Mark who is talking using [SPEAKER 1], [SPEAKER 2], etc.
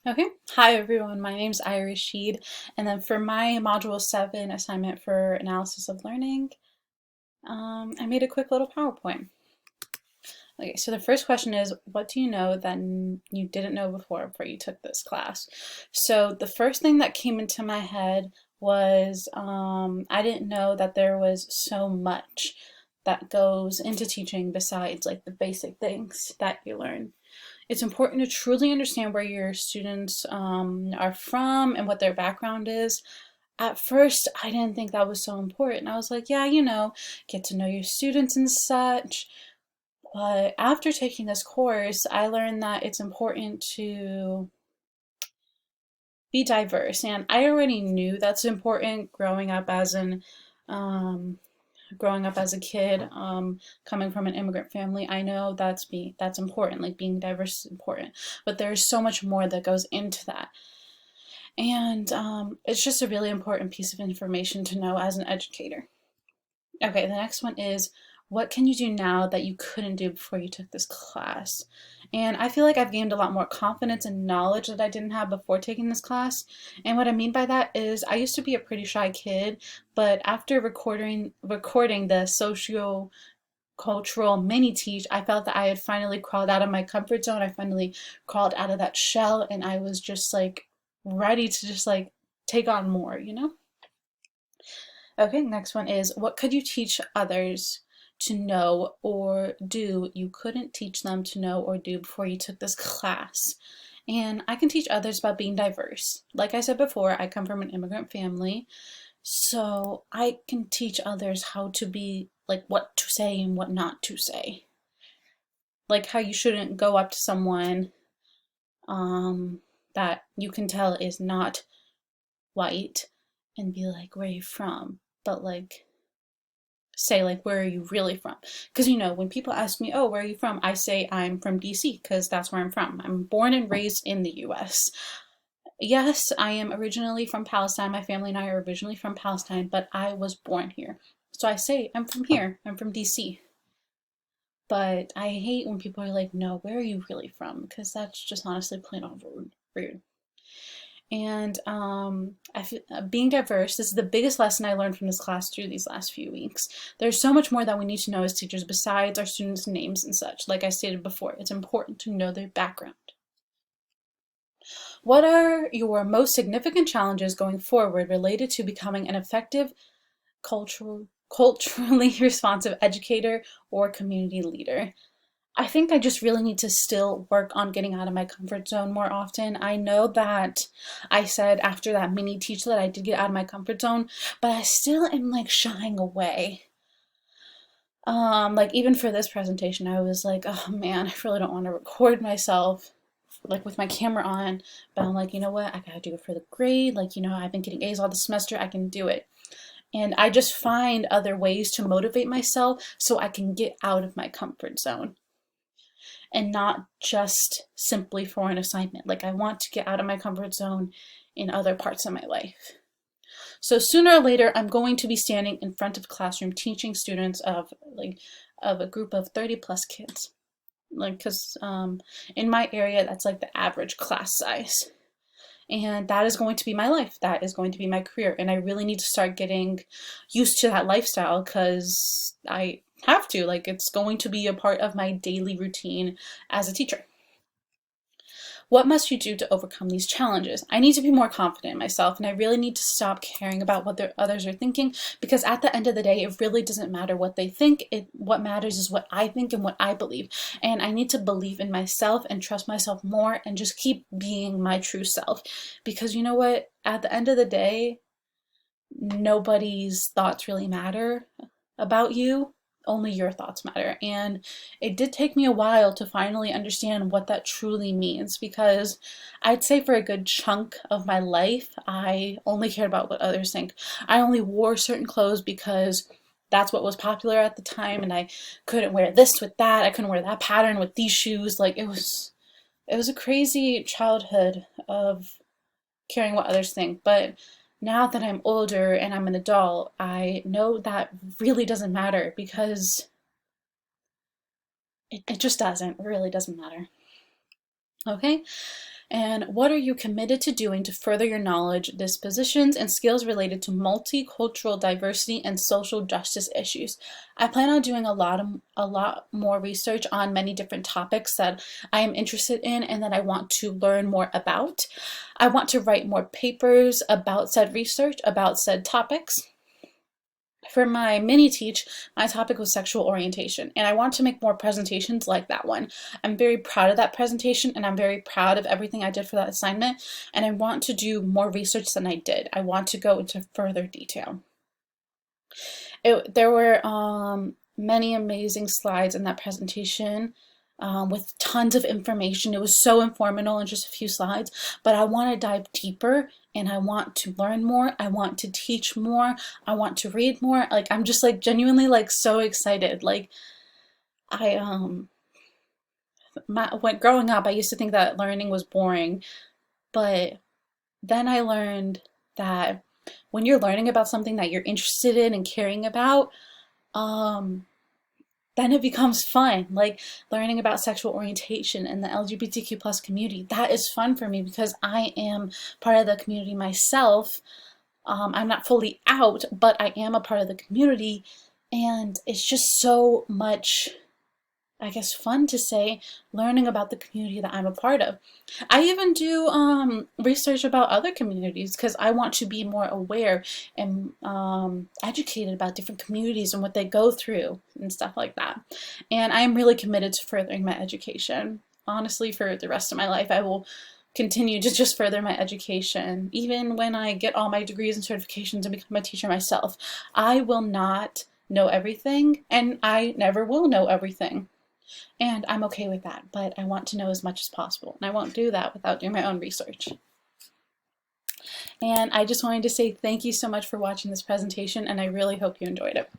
[SPEAKER 1] Okay, hi everyone, my name's Ira Sheed, and then for my Module 7 assignment for Analysis of Learning, I made a quick little PowerPoint. Okay, so the first question is, what do you know that you didn't know before you took this class? So the first thing that came into my head was I didn't know that there was so much that goes into teaching besides like the basic things that you learn. It's important to truly understand where your students are from and what their background is. At first, I didn't think that was so important. I was like, yeah, get to know your students and such. But after taking this course, I learned that it's important to be diverse. And I already knew that's important um, growing up as a kid, coming from an immigrant family. I know that's important, like being diverse is important, but there's so much more that goes into that. And it's just a really important piece of information to know as an educator. Okay, the next one is, what can you do now that you couldn't do before you took this class? And I feel like I've gained a lot more confidence and knowledge that I didn't have before taking this class. And what I mean by that is I used to be a pretty shy kid, but after recording the socio cultural mini teach, I felt that I had finally crawled out of my comfort zone. I finally crawled out of that shell and I was just like ready to just like take on more? Okay, next one is, what could you teach others to know or do you couldn't teach them to know or do before you took this class? And I can teach others about being diverse. Like I said before, I come from an immigrant family, so I can teach others how to be like what to say and what not to say. Like how you shouldn't go up to someone um, that you can tell is not white and be like, where are you from? But like say like, where are you really from? Because when people ask me, oh, where are you from? I say I'm from DC because that's where I'm from. I'm born and raised in the US. Yes, I am originally from Palestine. My family and I are originally from Palestine, but I was born here. So I say I'm from here. I'm from DC. But I hate when people are like, no, where are you really from? Because that's just honestly plain old rude. And being diverse, this is the biggest lesson I learned from this class through these last few weeks. There's so much more that we need to know as teachers besides our students' names and such. Like I stated before, it's important to know their background. What are your most significant challenges going forward related to becoming an effective culturally responsive educator or community leader? I think I just really need to still work on getting out of my comfort zone more often. I know that I said after that mini teach that I did get out of my comfort zone, but I still am like shying away. Like even for this presentation, I was like, oh man, I really don't want to record myself like with my camera on, but I'm like, you know what? I gotta do it for the grade. Like, I've been getting A's all the semester, I can do it. And I just find other ways to motivate myself so I can get out of my comfort zone and not just simply for an assignment. Like I want to get out of my comfort zone in other parts of my life. So sooner or later, I'm going to be standing in front of a classroom teaching students of a group of 30 plus kids. Like, because in my area, that's like the average class size. And that is going to be my life. That is going to be my career. And I really need to start getting used to that lifestyle because I have to. Like, it's going to be a part of my daily routine as a teacher. What must you do to overcome these challenges? I need to be more confident in myself, and I really need to stop caring about what others are thinking, because at the end of the day, it really doesn't matter what they think. What matters is what I think and what I believe. And I need to believe in myself and trust myself more and just keep being my true self. Because you know what? At the end of the day, nobody's thoughts really matter about you. Only your thoughts matter. And it did take me a while to finally understand what that truly means, because I'd say for a good chunk of my life, I only cared about what others think. I only wore certain clothes because that's what was popular at the time, and I couldn't wear this with that. I couldn't wear that pattern with these shoes. Like it was a crazy childhood of caring what others think. But now that I'm older and I'm an adult, I know that really doesn't matter, because it just doesn't. It really doesn't matter. Okay? And what are you committed to doing to further your knowledge, dispositions, and skills related to multicultural diversity and social justice issues? I plan on doing a lot more research on many different topics that I am interested in and that I want to learn more about. I want to write more papers about said research, about said topics. For my mini teach, my topic was sexual orientation, and I want to make more presentations like that one. I'm very proud of that presentation, and I'm very proud of everything I did for that assignment, and I want to do more research than I did. I want to go into further detail. There were many amazing slides in that presentation. With tons of information. It was so informational in just a few slides, but I want to dive deeper and I want to learn more. I want to teach more. I want to read more. Like, I'm just like genuinely like so excited. Like, when growing up, I used to think that learning was boring, but then I learned that when you're learning about something that you're interested in and caring about, then it becomes fun. Like learning about sexual orientation and the LGBTQ plus community, that is fun for me because I am part of the community myself. I'm not fully out, but I am a part of the community, and it's just so much, I guess, fun to say, learning about the community that I'm a part of. I even do research about other communities because I want to be more aware and educated about different communities and what they go through and stuff like that. And I am really committed to furthering my education. Honestly, for the rest of my life, I will continue to just further my education. Even when I get all my degrees and certifications and become a teacher myself, I will not know everything, and I never will know everything. And I'm okay with that, but I want to know as much as possible. And I won't do that without doing my own research. And I just wanted to say thank you so much for watching this presentation, and I really hope you enjoyed it.